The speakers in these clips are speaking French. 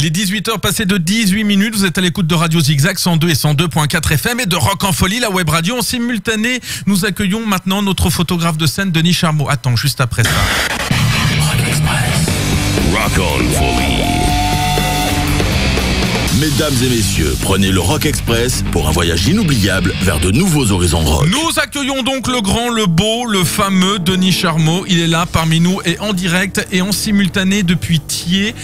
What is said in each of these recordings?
Il est 18h passé de 18 minutes, vous êtes à l'écoute de Radio Zigzag 102 et 102.4 FM et de Rock en Folie, la web radio. En simultané, nous accueillons maintenant notre photographe de scène, Denis Charmeau. Attends, juste après ça. Rock en Folie. Mesdames et messieurs, prenez le Rock Express pour un voyage inoubliable vers de nouveaux horizons rock. Nous accueillons donc le grand, le beau, le fameux Denis Charmeau. Il est là parmi nous et en direct et en simultané depuis Thiers,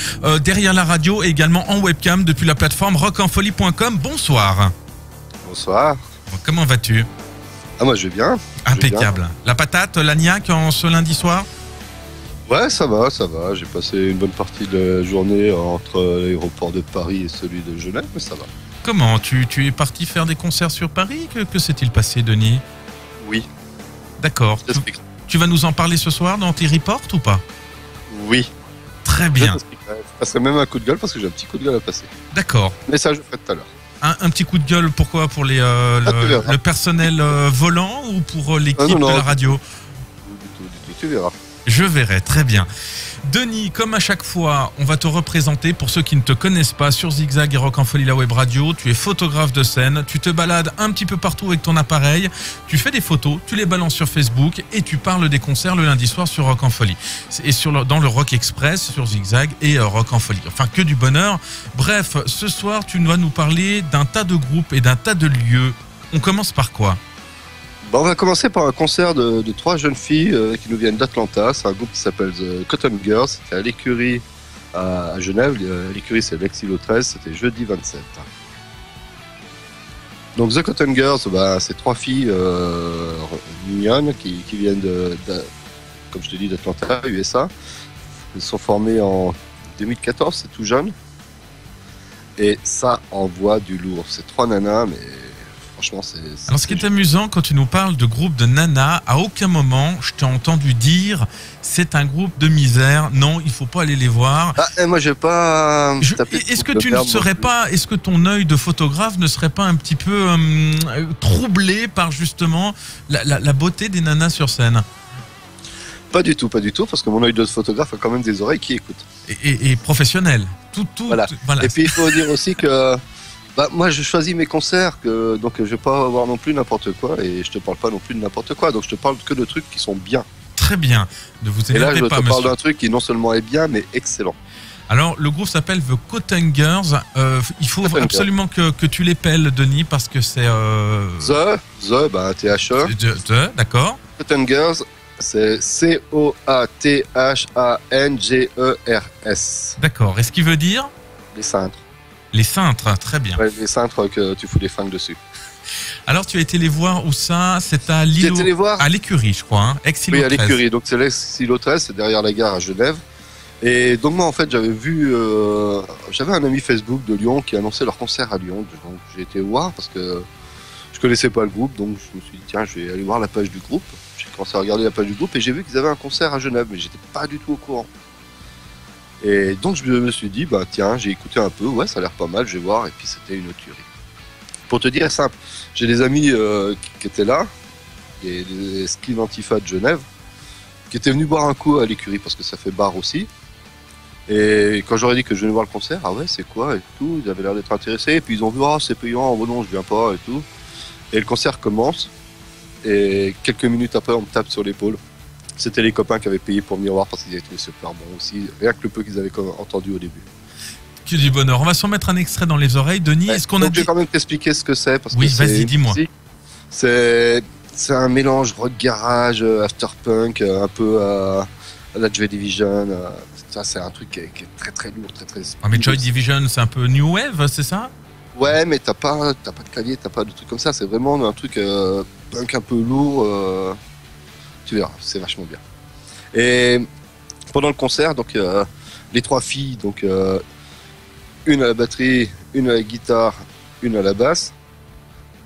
derrière la radio et également en webcam depuis la plateforme rockenfolie.com. Bonsoir. Bonsoir. Comment vas-tu? Ah, moi je vais bien. Impeccable. Bien. La patate, l'agnac en ce lundi soir? Ouais, ça va. J'ai passé une bonne partie de la journée entre l'aéroport de Paris et celui de Genève, mais ça va. Comment? Tu es parti faire des concerts sur Paris? Que s'est-il passé, Denis? Oui. D'accord. Tu vas nous en parler ce soir dans tes reports ou pas? Oui. Très bien. Je passerai même un coup de gueule parce que j'ai un petit coup de gueule à passer. D'accord. Mais ça, je le ferai tout à l'heure. Un petit coup de gueule, pourquoi? Pour le personnel volant ou pour l'équipe de la radio? Du tout, tu verras. Je verrai, très bien. Denis, comme à chaque fois, on va te représenter pour ceux qui ne te connaissent pas sur Zigzag et Rock en Folie, la web radio. Tu es photographe de scène, tu te balades un petit peu partout avec ton appareil, tu fais des photos, tu les balances sur Facebook et tu parles des concerts le lundi soir sur Rock en Folie. Et dans le Rock Express, sur Zigzag et Rock en Folie. Enfin, que du bonheur. Bref, ce soir, tu vas nous parler d'un tas de groupes et d'un tas de lieux. On commence par quoi? Bon, on va commencer par un concert de 3 jeunes filles qui nous viennent d'Atlanta. C'est un groupe qui s'appelle The Cotton Girls. C'était à l'écurie à Genève. L'écurie, c'est l'Exilo 13. C'était jeudi 27. Donc The Cotton Girls, c'est 3 filles mignonnes qui viennent comme je te dis, d'Atlanta, USA. Elles sont formées en 2014, c'est tout jeune. Et ça envoie du lourd. C'est 3 nanas, mais... Franchement, Alors, ce qui est amusant quand tu nous parles de groupe de nanas, à aucun moment je t'ai entendu dire c'est un groupe de misère. Non, il faut pas aller les voir. Moi, je vais pas. Est-ce que tu ne serais pas, est-ce que ton œil de photographe ne serait pas un petit peu troublé par justement la beauté des nanas sur scène? Pas du tout, parce que mon œil de photographe a quand même des oreilles qui écoutent. Et professionnel. Voilà. Et puis il faut dire aussi que. Moi, je choisis mes concerts, donc je vais pas avoir non plus n'importe quoi, et je te parle pas non plus de n'importe quoi, donc je te parle que de trucs qui sont bien. Très bien. Ne vous énervez pas, monsieur. Et là, je te parle d'un truc qui non seulement est bien, mais excellent. Alors, le groupe s'appelle The Cotton Girls. Il faut absolument que tu l'épelles, Denis, parce que c'est... T-H-E. D'accord. Cotton Girls, c'est C-O-A-T-H-A-N-G-E-R-S. D'accord. Et ce qui veut dire? Les cintres. Les cintres, très bien. Ouais, les cintres que tu fous des fringues dessus. Alors, tu as été les voir où ça? C'est à l'île. À l'écurie, je crois. Hein. Oui, à l'écurie. Donc, c'est l'Exilo 13, c'est derrière la gare à Genève. Et donc, moi, en fait, j'avais un ami Facebook de Lyon qui annonçait leur concert à Lyon. Donc, j'ai été voir parce que je connaissais pas le groupe. Donc, je me suis dit, tiens, je vais aller voir la page du groupe. J'ai commencé à regarder la page du groupe et j'ai vu qu'ils avaient un concert à Genève, mais j'étais pas du tout au courant. Et donc je me suis dit, tiens, j'ai écouté un peu, ouais, ça a l'air pas mal, je vais voir, et puis c'était une tuerie. Pour te dire simple, j'ai des amis qui étaient là, des Skin Antifa de Genève, qui étaient venus boire un coup à l'écurie, parce que ça fait bar aussi. Et quand j'aurais dit que je venais voir le concert, ah ouais, c'est quoi, et tout, ils avaient l'air d'être intéressés, et puis ils ont vu, c'est payant, oh non, je viens pas, et tout. Et le concert commence, et quelques minutes après, on me tape sur l'épaule. C'était les copains qui avaient payé pour venir voir parce qu'ils avaient trouvé super bon aussi, rien que le peu qu'ils avaient entendu au début. Que du bonheur. On va s'en mettre un extrait dans les oreilles, Denis. Est-ce qu'on a Je vais quand même t'expliquer ce que c'est. Parce oui, que vas-y, dis-moi. C'est un mélange rock garage, afterpunk, un peu à la Joy Division. Ça, c'est un truc qui est très très lourd, très très. Ah, mais Joy Division, c'est un peu new wave, c'est ça? Ouais, mais t'as pas de clavier, t'as pas de trucs comme ça. C'est vraiment un truc punk un peu lourd. Tu verras, c'est vachement bien. Et pendant le concert, donc les 3 filles, donc une à la batterie, une à la guitare, une à la basse.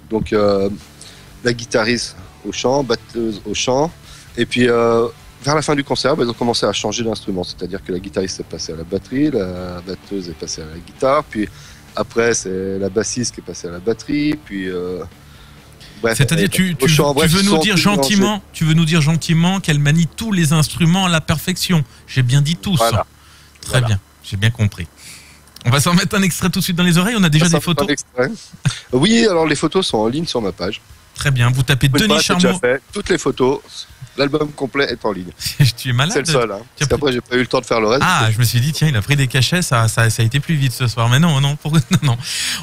Donc la guitariste au chant, batteuse au chant. Et puis vers la fin du concert, ils ont commencé à changer d'instrument. C'est-à-dire que la guitariste est passée à la batterie, la batteuse est passée à la guitare, puis après c'est la bassiste qui est passée à la batterie, puis bref, c'est-à-dire tu veux nous dire gentiment qu'elle manie tous les instruments à la perfection. J'ai bien dit tous. Voilà. Très bien, j'ai bien compris. On va s'en mettre un extrait tout de suite dans les oreilles. On a déjà des photos. Oui, alors les photos sont en ligne sur ma page. Très bien. Vous tapez Denis Charmeau. Toutes les photos. L'album complet est en ligne. Tu es malade. C'est le seul. Hein. Parce qu'après, j'ai pas eu le temps de faire le reste. Ah, je me suis dit, tiens, il a pris des cachets, ça a été plus vite ce soir. Mais non. Non.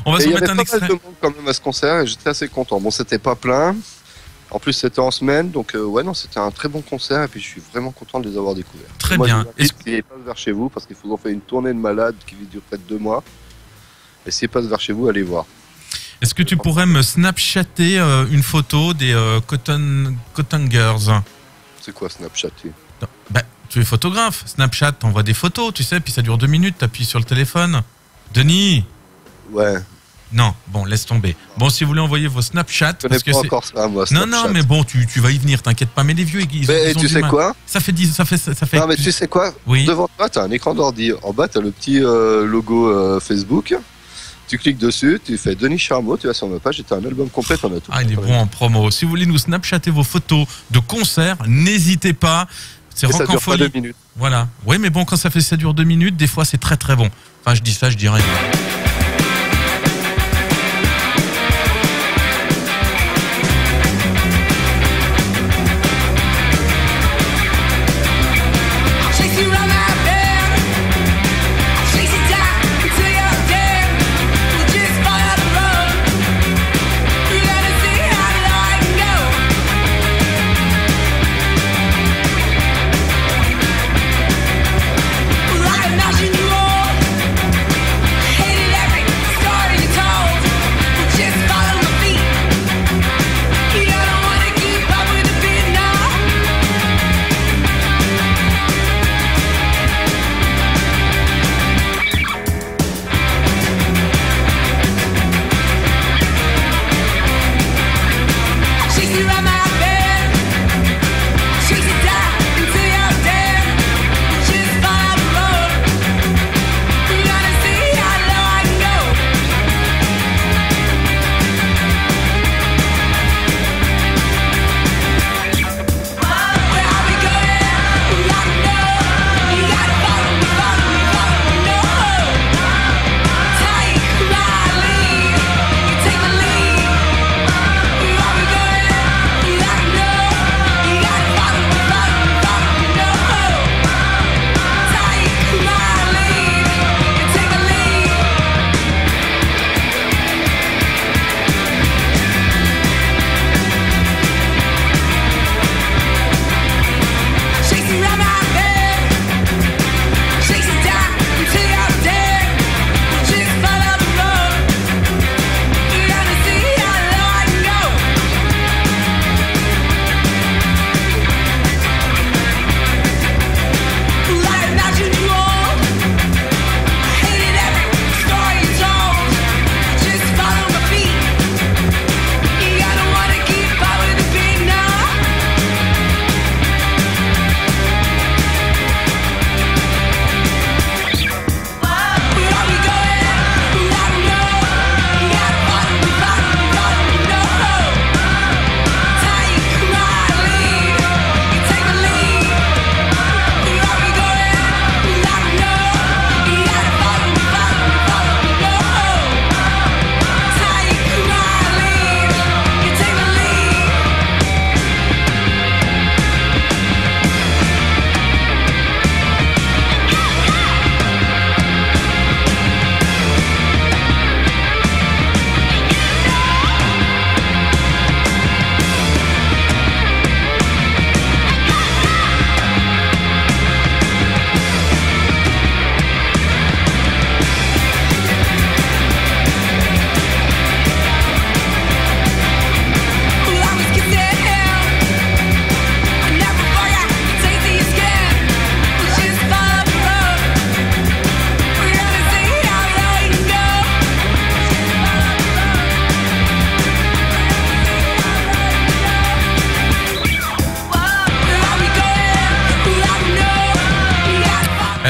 On va s'en mettre un extrait. Il y avait pas mal de monde quand même à ce concert et j'étais assez content. Bon, c'était pas plein. En plus, c'était en semaine, donc c'était un très bon concert et puis je suis vraiment content de les avoir découverts. Très bien. S'ils passent vers chez vous, parce qu'il faut faire une tournée de malades qui dure près de 2 mois. Et s'ils passent vers chez vous, allez voir. Est-ce que tu pourrais me snapchatter une photo des Cotton Girls? C'est quoi snapchatter? Tu es photographe. Snapchat, t'envoies des photos, tu sais, puis ça dure 2 minutes, t'appuies sur le téléphone. Denis? Ouais. Non, bon, laisse tomber. Bon, si vous voulez envoyer vos Snapchat, je connais pas encore ça, moi. Snapchat. Non, mais bon, tu vas y venir, t'inquiète pas. Mais les vieux, ils ont tu sais quoi? Ça fait. Non, mais tu sais quoi? Oui. Devant toi, t'as un écran d'ordi. En bas, t'as le petit logo Facebook. Tu cliques dessus, tu fais Denis Charmeau, tu vas sur ma page et t'as un album complet, t'en as tout. Ah, il est bon en promo. Si vous voulez nous Snapchatter vos photos de concerts, n'hésitez pas. C'est Rock en Folie. Ça dure pas 2 minutes. Voilà. Oui, mais bon, quand ça dure 2 minutes, des fois, c'est très très bon. Enfin, je dis ça, je dirais.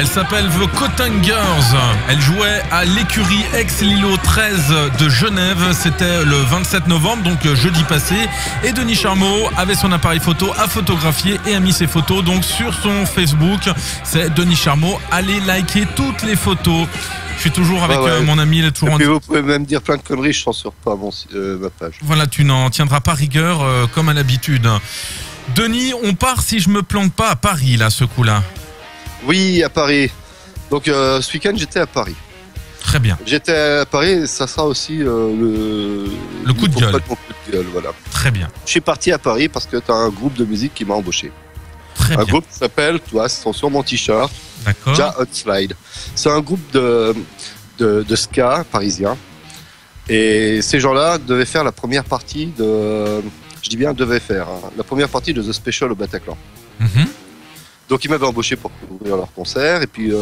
Elle s'appelle The Cotton Girls. Elle jouait à l'écurie ex-Lilo 13 de Genève. C'était le 27 novembre, donc jeudi passé. Et Denis Charmeau avait son appareil photo à photographier et a mis ses photos donc sur son Facebook. C'est Denis Charmeau. Allez liker toutes les photos Je suis toujours avec Ouais. mon ami, il est toujours Et en... puis vous pouvez même dire plein de conneries, je censure pas ma page. Voilà, tu n'en tiendras pas rigueur comme à l'habitude. Denis, on part, si je me plante pas, à Paris, là, ce coup-là. Oui, à Paris. Donc ce week-end, j'étais à Paris. Très bien, J'étais à Paris et ça sera aussi Le coup de pourquoi gueule. mon coup de gueule, voilà. très bien, Je suis parti à Paris parce que tu as un groupe de musique qui m'a embauché. très Un bien. groupe qui s'appelle, tu vois, c'est sur mon t-shirt, D'accord. Ja Hot Slide. C'est un groupe de ska parisien. Et ces gens-là devaient faire la première partie de... Je dis bien devaient faire. Hein, la première partie de The Special au Bataclan. Mhm. Donc ils m'avaient embauché pour couvrir leur concert et puis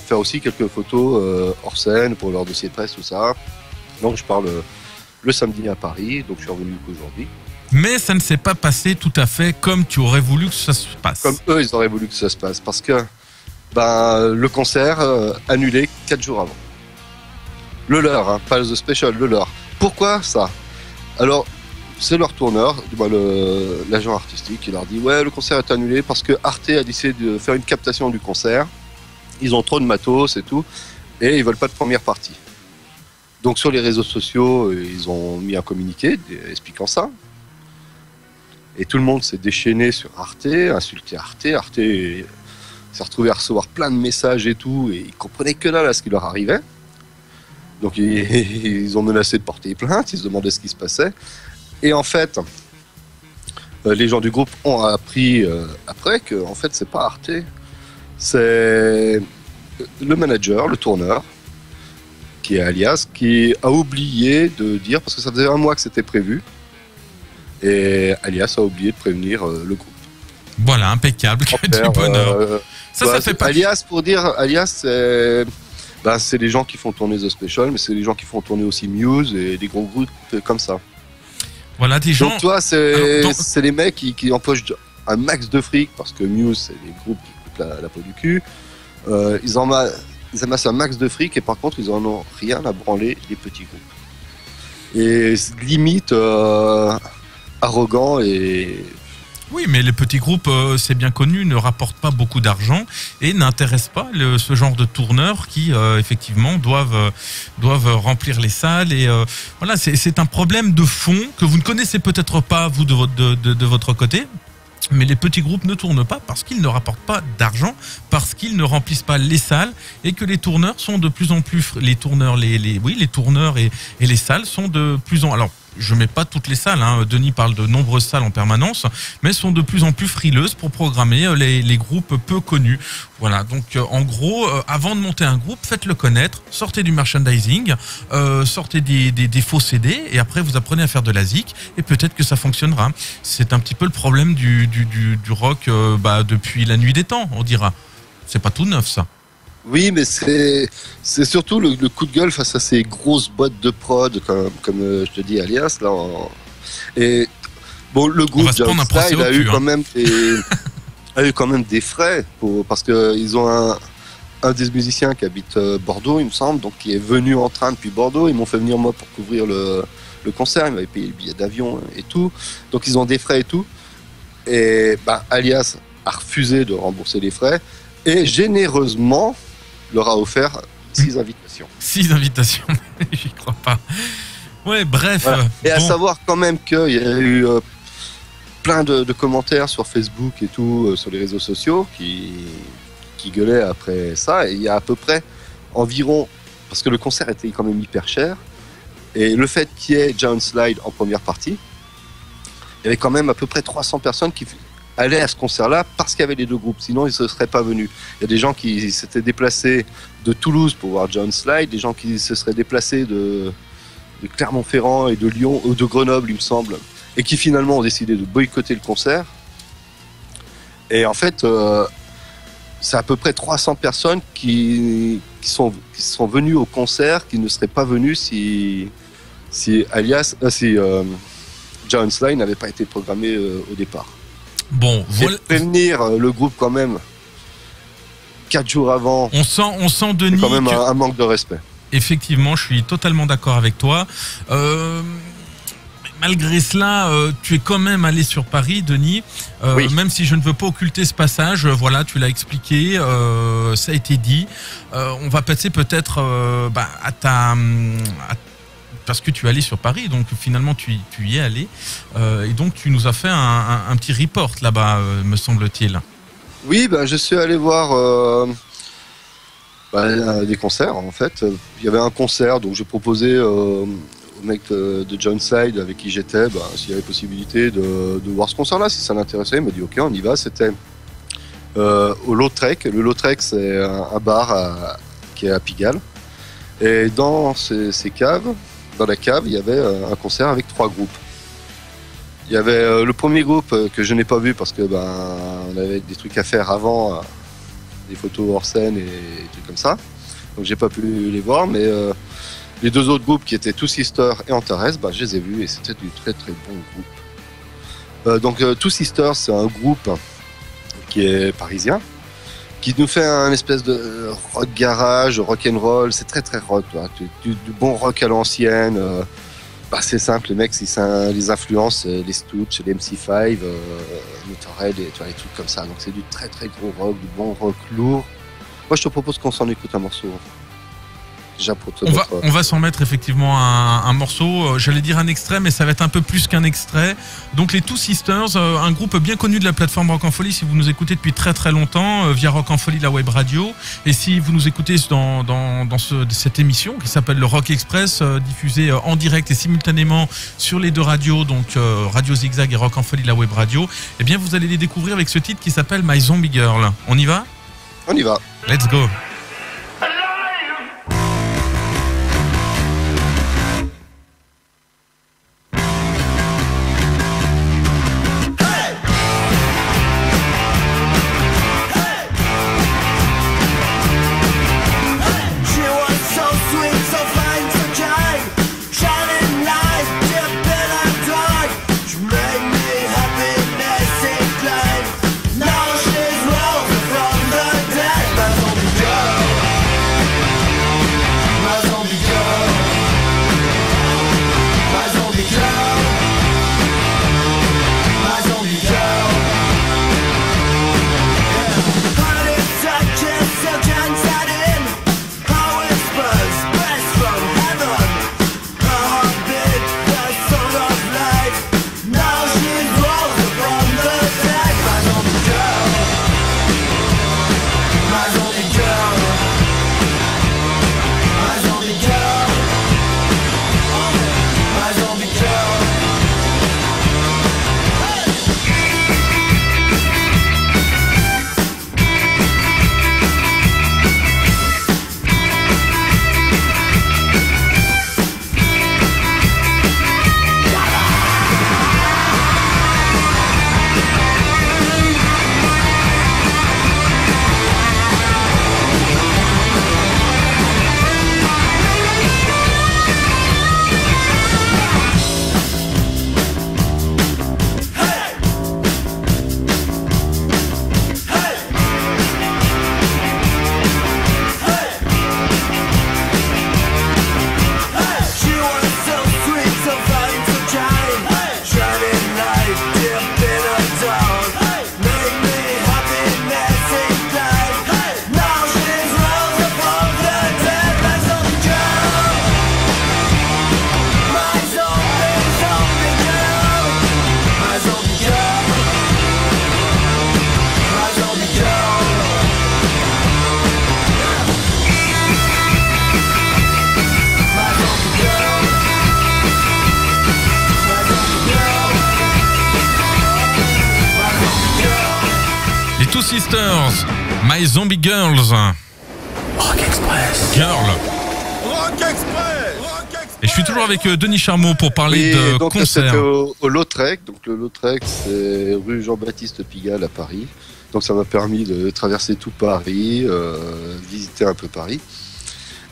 faire aussi quelques photos hors scène pour leur dossier de presse, tout ça. Donc je pars le samedi à Paris, donc je suis revenu qu'aujourd'hui. Mais ça ne s'est pas passé tout à fait comme tu aurais voulu que ça se passe. Comme eux, ils auraient voulu que ça se passe parce que le concert annulé 4 jours avant. Le leur, hein, pas The Special, le leur. Pourquoi ça? Alors, c'est leur tourneur, l'agent artistique, qui leur dit ouais, le concert est annulé parce que Arte a décidé de faire une captation du concert. Ils ont trop de matos et tout, et ils veulent pas de première partie. Donc sur les réseaux sociaux, ils ont mis un communiqué expliquant ça. Et tout le monde s'est déchaîné sur Arte, insulté Arte. Arte s'est retrouvé à recevoir plein de messages et tout, et ils comprenaient que dalle à ce qui leur arrivait. Donc ils ont menacé de porter plainte, ils se demandaient ce qui se passait. Et en fait, les gens du groupe ont appris après que en fait c'est pas Arte, c'est le manager, le tourneur, qui est Alias, qui a oublié de dire, parce que ça faisait 1 mois que c'était prévu, et Alias a oublié de prévenir le groupe. Voilà, impeccable, que du bonheur. Ça fait pas... Alias, pour dire, Alias, c'est les gens qui font tourner The Special, mais c'est les gens qui font tourner aussi Muse et des gros groupes comme ça. Voilà, des gens... Donc toi, Alors, c'est les mecs qui empochent un max de fric, parce que Muse, c'est des groupes qui coûtent la peau du cul. Ils amassent un max de fric, et par contre, ils en ont rien à branler, les petits groupes. Et limite arrogant et... Oui, mais les petits groupes, c'est bien connu, ne rapportent pas beaucoup d'argent et n'intéressent pas ce genre de tourneurs qui, effectivement, doivent remplir les salles. Et voilà, c'est un problème de fond que vous ne connaissez peut-être pas, vous, de votre côté. Mais les petits groupes ne tournent pas parce qu'ils ne rapportent pas d'argent, parce qu'ils ne remplissent pas les salles et que les tourneurs sont de plus en plus... Les tourneurs et les salles sont de plus en... Alors, je mets pas toutes les salles, hein. Denis parle de nombreuses salles en permanence, mais sont de plus en plus frileuses pour programmer les groupes peu connus. Voilà, donc en gros, avant de monter un groupe, faites-le connaître, sortez du merchandising, sortez des faux CD, et après vous apprenez à faire de la zik, et peut-être que ça fonctionnera. C'est un petit peu le problème du rock depuis la nuit des temps, on dira. C'est pas tout neuf, ça. Oui, mais c'est surtout le coup de gueule face à ces grosses boîtes de prod, comme je te dis, Alias. Là, et bon, le groupe prendre un procès Style au cul, a eu quand même des frais parce qu'ils ont un des musiciens qui habite Bordeaux, il me semble, donc qui est venu en train depuis Bordeaux. Ils m'ont fait venir moi pour couvrir le concert. Ils m'avaient payé le billet d'avion et tout. Donc ils ont des frais et tout. Et Alias a refusé de rembourser les frais et généreusement leur a offert 6 invitations. 6 invitations, j'y crois pas. Ouais, bref. Voilà. Et à bon. savoir quand même qu'il y a eu plein de commentaires sur Facebook et tout, sur les réseaux sociaux qui gueulaient après ça. Et il y a à peu près environ, parce que le concert était quand même hyper cher, et le fait qu'il y ait John Slide en première partie, il y avait quand même à peu près 300 personnes qui allaient à ce concert-là parce qu'il y avait les deux groupes, sinon ils ne seraient pas venus. Il y a des gens qui s'étaient déplacés de Toulouse pour voir John Slide, des gens qui se seraient déplacés de Clermont-Ferrand et de Lyon, ou de Grenoble, il me semble, et qui finalement ont décidé de boycotter le concert. Et en fait, c'est à peu près 300 personnes qui sont venues au concert, qui ne seraient pas venues si John Slide n'avait pas été programmé au départ. Bon, voilà. Et prévenir le groupe quand même 4 jours avant, On sent Denis. c'est quand même que- un manque de respect. Effectivement, je suis totalement d'accord avec toi. malgré cela, tu es quand même allé sur Paris, Denis. Oui. Même si je ne veux pas occulter ce passage, voilà, tu l'as expliqué, ça a été dit. On va passer peut-être parce que tu es allé sur Paris, donc finalement tu y es allé. Et donc tu nous as fait un petit report là-bas, me semble-t-il. Oui, je suis allé voir des concerts en fait. Il y avait un concert, donc j'ai proposé au mec de John Side avec qui j'étais, s'il y avait possibilité de voir ce concert-là, si ça l'intéressait. Il m'a dit ok, on y va. C'était au Lautrec. Le Lautrec, c'est un bar qui est à Pigalle. Et dans ces caves, dans la cave, il y avait un concert avec 3 groupes. Il y avait le premier groupe que je n'ai pas vu parce que on avait des trucs à faire avant, des photos hors scène et des trucs comme ça. Donc j'ai pas pu les voir, mais les 2 autres groupes qui étaient Two Sisters et Antares, je les ai vus et c'était du très très bon groupe. Donc Two Sisters, c'est un groupe qui est parisien, qui nous fait un espèce de rock garage, rock and roll. C'est très très rock, du bon rock à l'ancienne. C'est simple, les mecs, les influences, les Stooges, les MC5, Motorhead, les trucs comme ça. Donc c'est du très très gros rock, du bon rock lourd. Moi je te propose qu'on s'en écoute un morceau. Déjà pour on va s'en mettre effectivement un morceau, j'allais dire un extrait, mais ça va être un peu plus qu'un extrait. Donc les Two Sisters, un groupe bien connu de la plateforme Rock en Folie, si vous nous écoutez depuis très très longtemps, via Rock en Folie, la web radio. Et si vous nous écoutez dans cette émission qui s'appelle le Rock Express, diffusée en direct et simultanément sur les 2 radios, donc Radio Zigzag et Rock en Folie, la web radio, eh bien vous allez les découvrir avec ce titre qui s'appelle My Zombie Girl. On y va ? On y va. Let's go. Two Sisters, My Zombie Girls. Rock Express. Girl. Rock Express. Rock Express. Et je suis toujours avec Denis Charmeau pour parler de donc concert. C'était au Lautrec. Donc le Lautrec, c'est rue Jean-Baptiste Pigalle à Paris. Donc ça m'a permis de traverser tout Paris, visiter un peu Paris.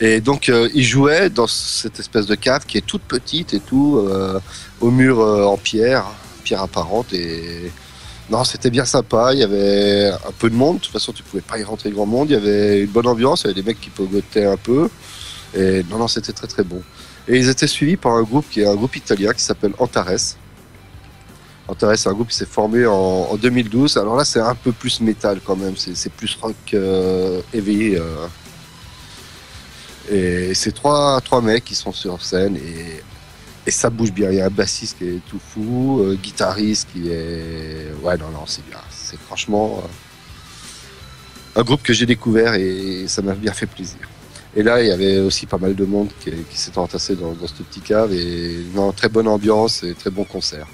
Et donc ils jouaient dans cette espèce de cave qui est toute petite et tout, au mur en pierre apparente. Et non, c'était bien sympa. Il y avait un peu de monde. De toute façon, tu pouvais pas y rentrer grand monde. Il y avait une bonne ambiance. Il y avait des mecs qui pogotaient un peu. Et non, c'était très très bon. Et ils étaient suivis par un groupe qui est un groupe italien qui s'appelle Antares. Antares, c'est un groupe qui s'est formé en 2012. Alors là, c'est un peu plus métal quand même. C'est plus rock éveillé. Et c'est trois mecs qui sont sur scène et ça bouge bien. Il y a un bassiste qui est tout fou, guitariste qui est... Ouais, non, c'est bien. C'est franchement un groupe que j'ai découvert et ça m'a bien fait plaisir. Et là, il y avait aussi pas mal de monde qui s'était entassé dans ce petit cave et non, très bonne ambiance et très bon concert.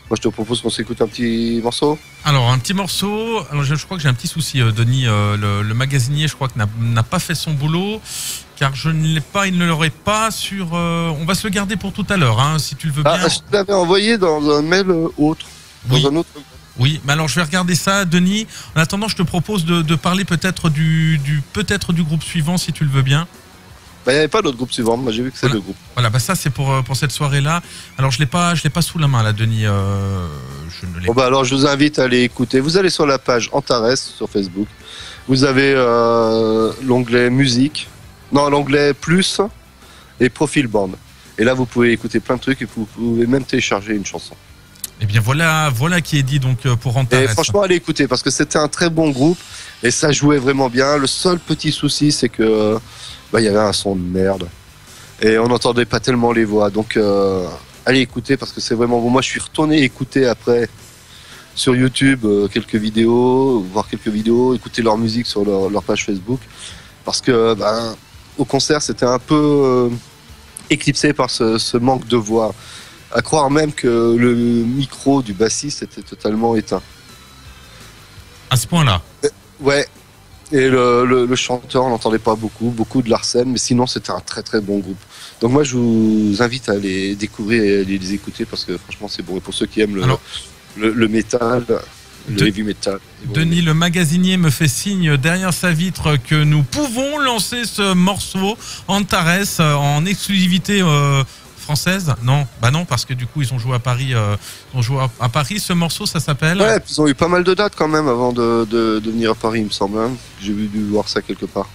Moi, je te propose qu'on s'écoute un petit morceau. Alors, un petit morceau. Alors, je crois que j'ai un petit souci, Denis. Le magasinier, je crois que n'a pas fait son boulot, car je ne l'ai pas, il ne l'aurait pas sur... on va se le garder pour tout à l'heure, hein, si tu le veux bien. Ah, je te l'avais envoyé dans un mail autre. Oui. Dans un autre... Oui, mais alors je vais regarder ça, Denis. En attendant, je te propose de parler peut-être du groupe suivant, si tu le veux bien. Bah, il n'y avait pas d'autre groupe suivant. Moi, j'ai vu que c'est Voilà. le groupe. Voilà, bah ça c'est pour cette soirée-là. Alors je l'ai pas sous la main là, Denis. Je ne l'ai Bon, bah, alors, je vous invite à aller écouter. Vous allez sur la page Antares sur Facebook. Vous avez l'onglet musique. Non, l'onglet plus et profil band. Et là, vous pouvez écouter plein de trucs et vous pouvez même télécharger une chanson. Eh bien voilà qui est dit donc pour Antares. Et franchement, allez écouter parce que c'était un très bon groupe et ça jouait vraiment bien. Le seul petit souci, c'est que il y avait un son de merde et on n'entendait pas tellement les voix. Donc allez écouter parce que c'est vraiment bon. Moi, je suis retourné écouter après sur YouTube quelques vidéos, voir quelques vidéos, écouter leur musique sur leur page Facebook parce que au concert, c'était un peu éclipsé par ce manque de voix. À croire même que le micro du bassiste était totalement éteint. À ce point-là. Ouais. Et le chanteur, on n'entendait pas beaucoup de Larsen, mais sinon c'était un très très bon groupe. Donc moi je vous invite à les découvrir et à les écouter parce que franchement c'est bon. Et pour ceux qui aiment le métal, le heavy metal. Denis, le magasinier me fait signe derrière sa vitre que nous pouvons lancer ce morceau Antares en exclusivité française. Non, parce que du coup ils ont joué à Paris. Ce morceau, ça s'appelle. Ouais, puis ils ont eu pas mal de dates quand même avant de venir à Paris, il me semble. Hein. J'ai dû voir ça quelque part.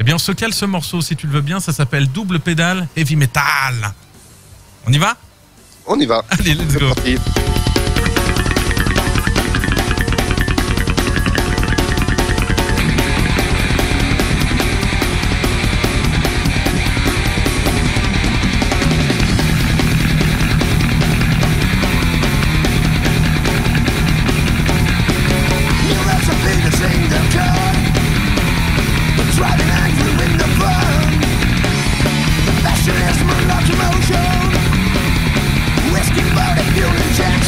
Eh bien, on se cale ce morceau si tu le veux bien. Ça s'appelle Double Pédale Heavy Metal. On y va ? On y va. Allez, let's go. Whiskey, body, fuel, and jam.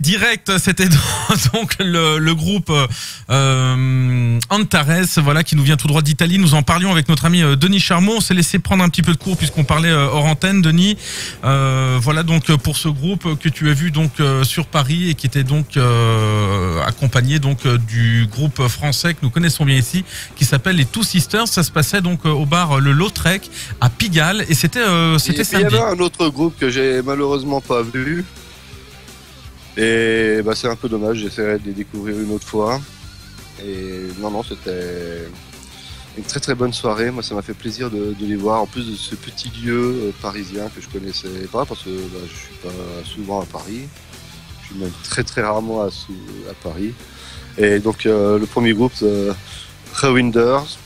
Direct, c'était donc le groupe Antares, voilà, qui nous vient tout droit d'Italie. Nous en parlions avec notre ami Denis Charmot. On s'est laissé prendre un petit peu de cours puisqu'on parlait hors antenne, Denis. Voilà donc pour ce groupe que tu as vu donc sur Paris et qui était donc accompagné donc du groupe français que nous connaissons bien ici, qui s'appelle les Two Sisters. Ça se passait donc au bar Le Lautrec à Pigalle et c'était samedi. Il y avait un autre groupe que j'ai malheureusement pas vu. Et bah c'est un peu dommage, j'essaierai de les découvrir une autre fois. Et non, c'était une très très bonne soirée. Moi, ça m'a fait plaisir de les voir. En plus de ce petit lieu parisien que je connaissais pas, parce que bah, je suis pas souvent à Paris. Je suis même très très rarement à Paris. Et donc le premier groupe, Rewinders,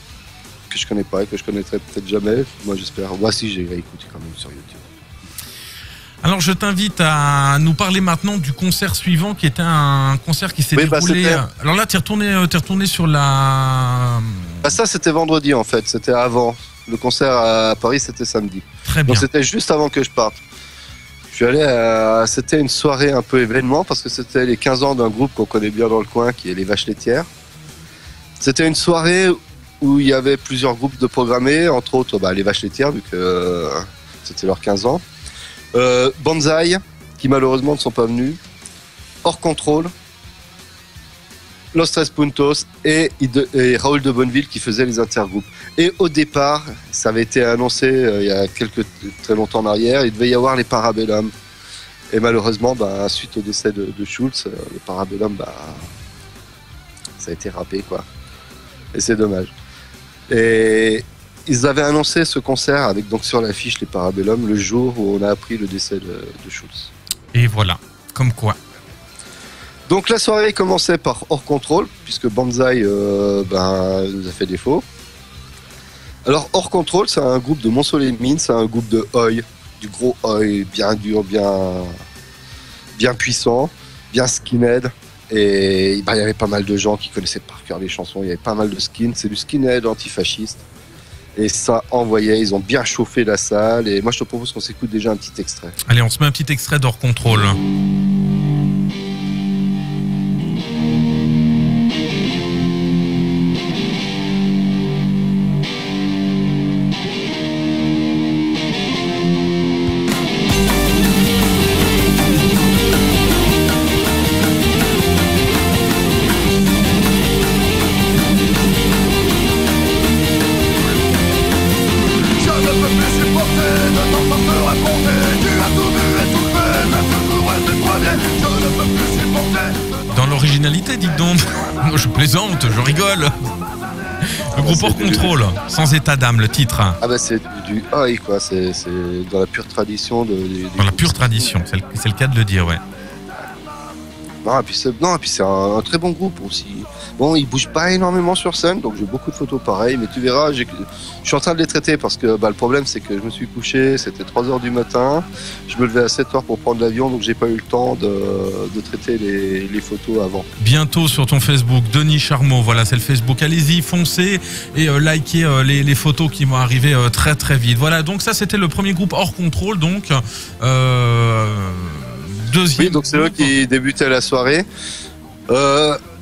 que je connais pas et que je connaîtrai peut-être jamais. Moi, j'espère. Moi, si, j'ai écouté quand même sur YouTube. Alors je t'invite à nous parler maintenant du concert suivant qui était un concert qui s'est déroulé. Alors là tu es retourné sur la... Bah ça c'était vendredi en fait, c'était avant. Le concert à Paris c'était samedi. Très bien. Donc c'était juste avant que je parte. Je suis allé c'était une soirée un peu événement parce que c'était les 15 ans d'un groupe qu'on connaît bien dans le coin qui est les Vaches Laitières. C'était une soirée où il y avait plusieurs groupes de programmés, entre autres les Vaches Laitières vu que c'était leurs 15 ans. Banzai, qui malheureusement ne sont pas venus, Hors Contrôle, Los Tres Puntos et Raoul de Bonneville qui faisaient les intergroupes. Et au départ, ça avait été annoncé il y a très longtemps en arrière, il devait y avoir les Parabellum. Et malheureusement, suite au décès de Schulz, les Parabellum, ça a été râpé, quoi. Et c'est dommage. Et ils avaient annoncé ce concert avec donc sur l'affiche les Parabellum le jour où on a appris le décès de Schulz. Et voilà, comme quoi. Donc la soirée commençait par Hors Contrôle, puisque Banzai nous a fait défaut. Alors Hors Contrôle, c'est un groupe de Montsoleil-Mines, c'est un groupe de Oi, du gros Oi, bien dur, bien puissant, bien skinhead. Et il y avait pas mal de gens qui connaissaient par cœur les chansons, il y avait pas mal de skins, c'est du skinhead antifasciste. Et ça envoyait, ils ont bien chauffé la salle. Et moi, je te propose qu'on s'écoute déjà un petit extrait. Allez, on se met un petit extrait d'Hors Contrôle. Dites donc, moi je plaisante, je rigole. Le groupe Hors Contrôle, Sans état d'âme, le titre. C'est du Oi, quoi, c'est dans la pure tradition dans la pure tradition, c'est le cas de le dire, ouais. Et puis c'est un très bon groupe aussi. Bon, ils bougent pas énormément sur scène, donc j'ai beaucoup de photos pareilles, mais tu verras, je suis en train de les traiter parce que le problème c'est que je me suis couché, c'était 3h du matin, je me levais à 7h pour prendre l'avion, donc j'ai pas eu le temps de traiter les photos avant. Bientôt sur ton Facebook, Denis Charmot, voilà, c'est le Facebook, allez-y, foncez et likez les photos qui vont arriver très très vite. Voilà, donc ça c'était le premier groupe Hors Contrôle, donc deuxième. Oui, donc c'est eux qui débutaient la soirée.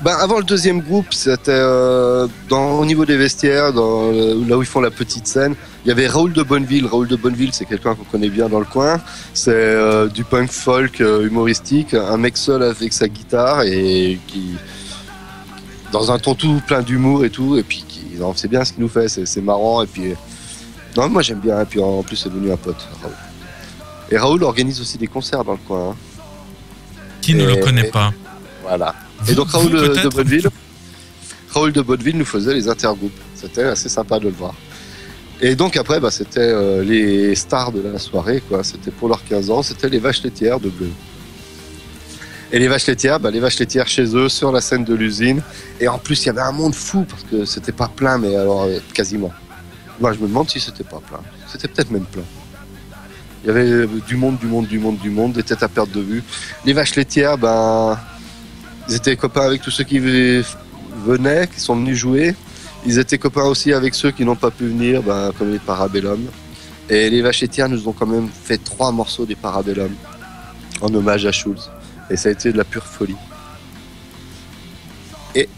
Avant le deuxième groupe, c'était au niveau des vestiaires, là où ils font la petite scène, il y avait Raoul de Bonneville. Raoul de Bonneville, c'est quelqu'un qu'on connaît bien dans le coin. C'est du punk folk humoristique, un mec seul avec sa guitare et qui dans un ton tout plein d'humour et tout, et puis c'est bien ce qu'il nous fait, c'est marrant et puis non, moi j'aime bien, et puis en plus c'est devenu un pote, Raoul. Et Raoul organise aussi des concerts dans le coin. Qui ne le connaît pas. Voilà. Et donc Raoul de Bonneville nous faisait les intergroupes. C'était assez sympa de le voir. Et donc après, c'était les stars de la soirée, quoi. C'était pour leurs 15 ans, c'était les Vaches Laitières de Bleu. Et les Vaches Laitières chez eux, sur la scène de l'usine. Et en plus, il y avait un monde fou, parce que c'était pas plein, mais alors quasiment. Moi, je me demande si c'était pas plein. C'était peut-être même plein. Il y avait du monde, des têtes à perte de vue. Les Vaches Laitières, ils étaient copains avec tous ceux qui venaient, qui sont venus jouer. Ils étaient copains aussi avec ceux qui n'ont pas pu venir, comme les Parabellum. Et les Vaches Laitières nous ont quand même fait 3 morceaux des Parabellum en hommage à Schulz. Et ça a été de la pure folie. Et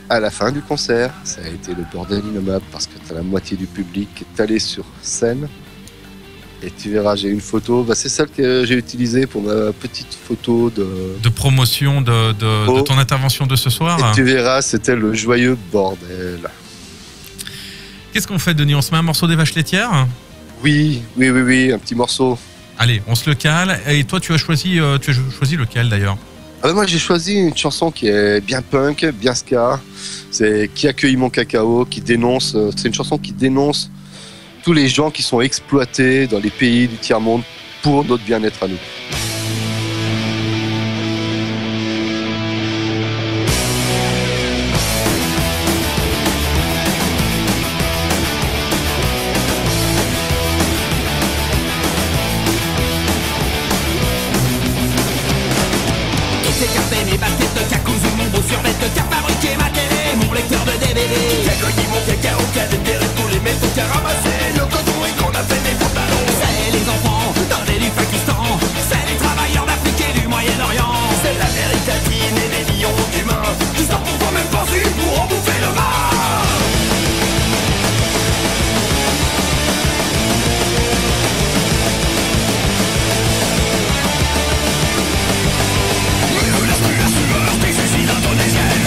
à la fin du concert, ça a été le bordel innommable parce que t'as la moitié du public qui est allé sur scène. Et tu verras, j'ai une photo, c'est celle que j'ai utilisée pour ma petite photo de promotion de ton intervention de ce soir. Et tu verras, c'était le joyeux bordel. Qu'est-ce qu'on fait, Denis? On se met un morceau des Vaches Laitières? Oui, un petit morceau. Allez, on se le cale. Et toi, tu as choisi lequel d'ailleurs? Moi, j'ai choisi une chanson qui est bien punk, bien ska. C'est Qui a cueilli mon cacao, qui dénonce. C'est une chanson qui dénonce tous les gens qui sont exploités dans les pays du tiers-monde pour notre bien-être à nous. Qui s'est gardé mes baskets, qui a cousu mon beau survêt, qui a fabriqué ma télé, mon lecteur de DVD, qui a cueilli mon cacao, qui a déterré tous les métaux, qui a ramassé le coton et qu'on a fait des pantalons. C'est les enfants d'Inde et du Pakistan, c'est les travailleurs d'Afrique et du Moyen-Orient, c'est l'Amérique latine et des millions d'humains qui s'en font même pas su pour en bouffer le mal.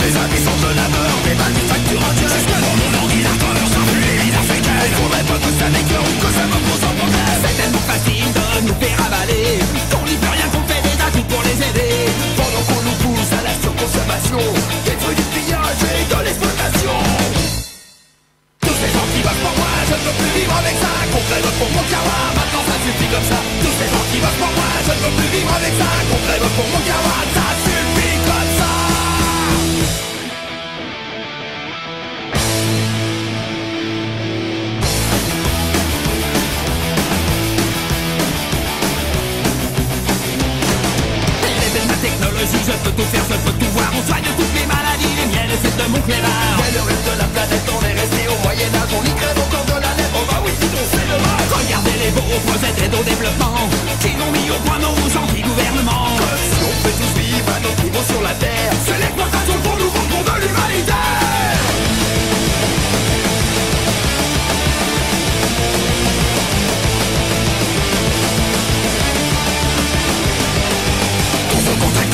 Les habitants de la mort, des manufactures indiennes. Dans mon ordinateur, sans plus les vies africaines. Faudrait pas que ça m'écœure ou que ça me pose un problème. C'est tellement facile de nous faire avaler qu'on n'y peut rien, qu'on fait des atouts pour les aider. Pendant qu'on nous pousse à la surconsommation, des feuilles du pillage et de l'exploitation. Tous ces gens qui votent pour moi, je ne veux plus vivre avec ça. Qu'on crève pour mon kawa, maintenant ça suffit comme ça. Tous ces gens qui votent pour moi, je ne veux plus vivre avec ça. Qu'on crève pour mon kawa, ça suffit comme ça. Technologie, je peux tout faire, je peux tout voir. On soigne toutes les maladies, les miennes et celles de mon clébard. Mais le reste de la planète, on est resté au Moyen-Âge. On y crève encore de la lèvre, oh bah oui, on fait le mal. Regardez les beaux projets d'aide au développement qui n'ont mis au point nos anti-gouvernements. Comme si on peut tous vivre à notre niveau sur la terre. C'est l'exploitation pour nous rendre de l'humanitaire.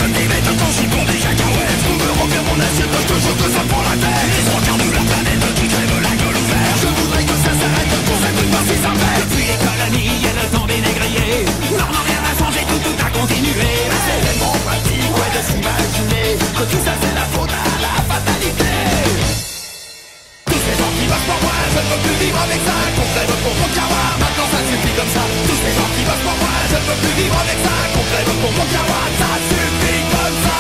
Comme des bêtes quand j'y prends des cacahuètes. On me remplir mon assiette parce que je veux que ça prend la tête. Les trois quarts de la planète qui crève la gueule ouverte. Je voudrais que ça s'arrête pour cette truc pas si ça fait. Depuis les colonies et le temps des négriers, non, rien n'a changé, tout a continué. Mais c'est tellement pratique, ouais, de s'imaginer que tout ça c'est la faute à la fatalité. Tous ces gens qui votent pour moi, je ne veux plus vivre avec ça. Qu'on crève pour mon kawa, maintenant ça suffit comme ça. Tous ces gens qui votent pour moi, je ne veux plus vivre avec ça. Qu'on crève pour mon kawa, ça suffit comme ça.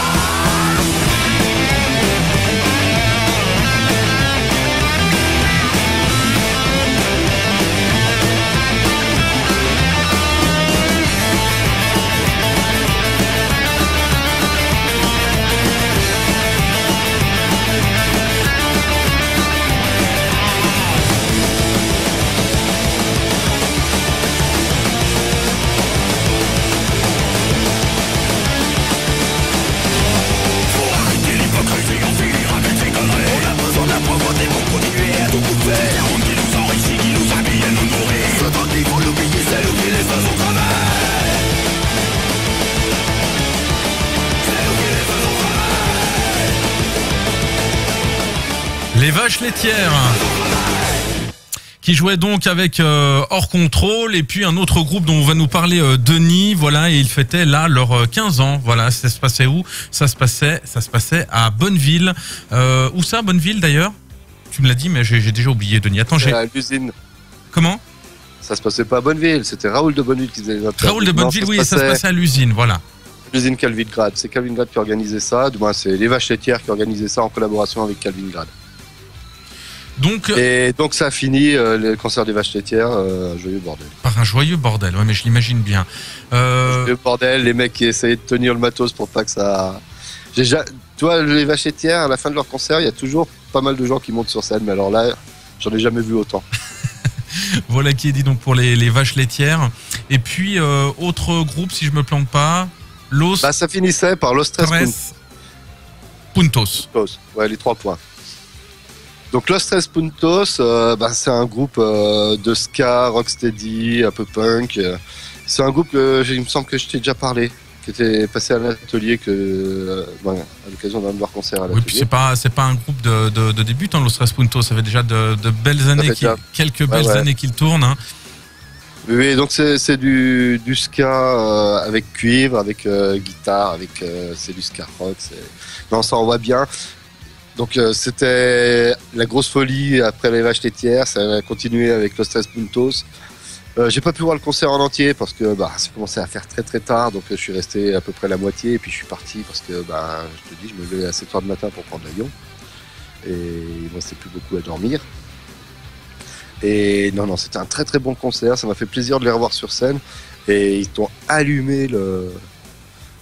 Les Vaches Laitières qui jouait donc avec Hors Contrôle et puis un autre groupe dont on va nous parler, Denis, voilà, et ils fêtaient là leurs 15 ans, voilà. Ça se passait où? Ça se passait à Bonneville. Où ça, Bonneville d'ailleurs? Tu me l'as dit, mais j'ai déjà oublié, Denis. Attends, à l'usine. Comment? Ça se passait pas à Bonneville, c'était Raoul de Bonneville qui faisait les interviews. Raoul de Bonneville, oui, ça se passait à l'usine, voilà. L'usine Calvingrad, c'est Calvingrad qui organisait ça, du moins c'est les Vaches Laitières qui organisaient ça en collaboration avec Calvingrad. Et donc ça a fini le concert des Vaches Laitières, joyeux bordel. Par un joyeux bordel, ouais, mais je l'imagine bien. Joyeux bordel, les mecs qui essayaient de tenir le matos pour pas que ça... Toi, les Vaches Laitières, à la fin de leur concert, il y a toujours pas mal de gens qui montent sur scène, mais alors là, j'en ai jamais vu autant. Voilà qui est dit donc pour les Vaches Laitières. Et puis, autre groupe, si je me plante pas, Los Bah, ça finissait par Los Tres Tres Puntos. Puntos. Ouais, les 3 points. Donc Los Tres Puntos, c'est un groupe de ska, rocksteady, un peu punk. C'est un groupe que il me semble que je t'ai déjà parlé, qui était passé à l'atelier à l'occasion d'un de leurs concerts à l'atelier. Oui, puis c'est pas un groupe de débutants, Los Tres Puntos. Ça fait déjà de belles années, quelques belles années qu'ils tournent. Hein. Oui, donc c'est du ska avec cuivre, avec guitare, c'est du ska rock. Non, ça envoie bien. Donc c'était la grosse folie après les vaches laitières. Ça a continué avec Los Tres Puntos. J'ai pas pu voir le concert en entier parce que ça commençait à faire très très tard, donc je suis resté à peu près la moitié et puis je suis parti parce que je te dis, je me levais à 7h du matin pour prendre l'avion et il me restait plus beaucoup à dormir. Et non, c'était un très très bon concert, ça m'a fait plaisir de les revoir sur scène et ils t'ont allumé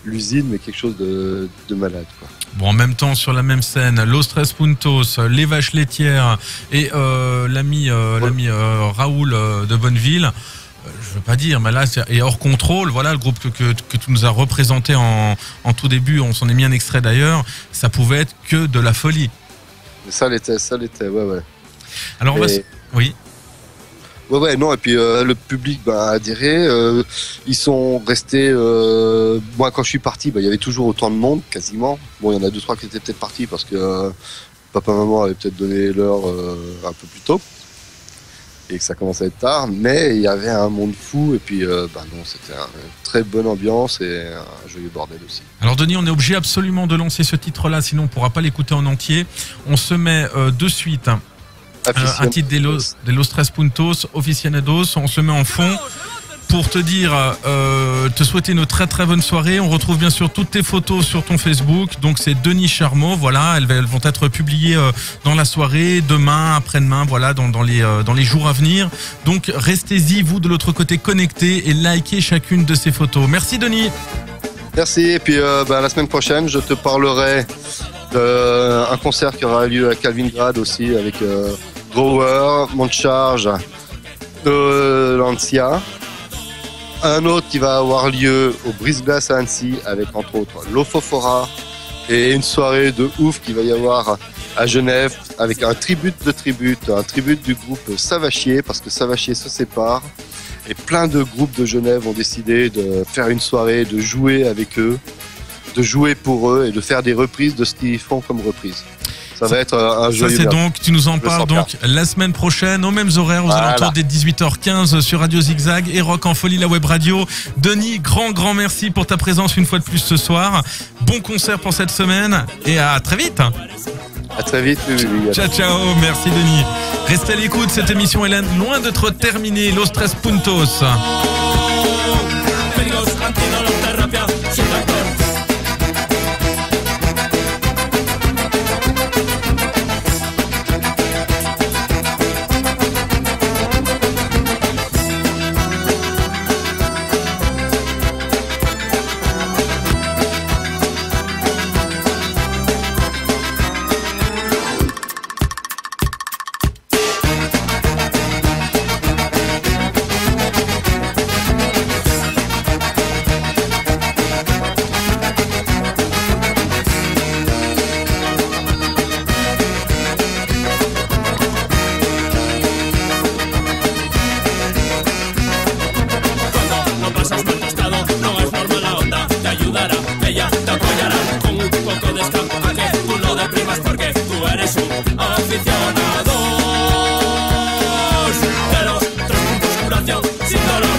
l'usine, mais quelque chose de malade, quoi. Bon, en même temps, sur la même scène, Los Tres Puntos, les vaches laitières et l'ami Raoul de Bonneville. Je veux pas dire, mais là, et hors contrôle, voilà, le groupe que tu nous as représenté en tout début, on s'en est mis un extrait d'ailleurs, ça pouvait être que de la folie. Mais ça l'était, ouais. Alors, oui. Ouais, non, et puis le public a adhéré. Ils sont restés. Moi, quand je suis parti, il y avait toujours autant de monde, quasiment. Bon, il y en a 2-3 qui étaient peut-être partis parce que papa, maman avaient peut-être donné l'heure un peu plus tôt et que ça commençait à être tard. Mais il y avait un monde fou, et puis non, c'était une très bonne ambiance et un joyeux bordel aussi. Alors, Denis, on est obligé absolument de lancer ce titre-là, sinon on pourra pas l'écouter en entier. On se met de suite. Un titre des Los Tres Puntos, Aficionados, on se met en fond pour te dire, te souhaiter une très très bonne soirée. On retrouve bien sûr toutes tes photos sur ton Facebook, donc c'est Denis Charmeau, voilà, elles vont être publiées dans la soirée, demain, après-demain, voilà, dans les jours à venir. Donc restez-y, vous de l'autre côté connectés et likez chacune de ces photos. Merci Denis. Merci, et puis la semaine prochaine, je te parlerai d'un concert qui aura lieu à Kaliningrad aussi avec Grower, Montcharge, Lancia. Un autre qui va avoir lieu au Brise-Glace à Annecy avec entre autres l'Ofofora, et une soirée de ouf qui va y avoir à Genève avec un tribute du groupe Savachier, parce que Savachier se sépare et plein de groupes de Genève ont décidé de faire une soirée, de jouer avec eux, de jouer pour eux et de faire des reprises de ce qu'ils font comme reprise. Ça va être un joyeux. Ça, c'est donc, tu nous en parles donc la semaine prochaine, aux mêmes horaires, aux alentours des 18h15 sur Radio Zigzag et Rock en Folie, la web radio. Denis, grand merci pour ta présence une fois de plus ce soir. Bon concert pour cette semaine et à très vite. À très vite. Oui. Ciao, merci Denis. Restez à l'écoute, cette émission est loin d'être terminée. Los Tres Puntos. Aficionados de los 3 puntos curación sin dolor.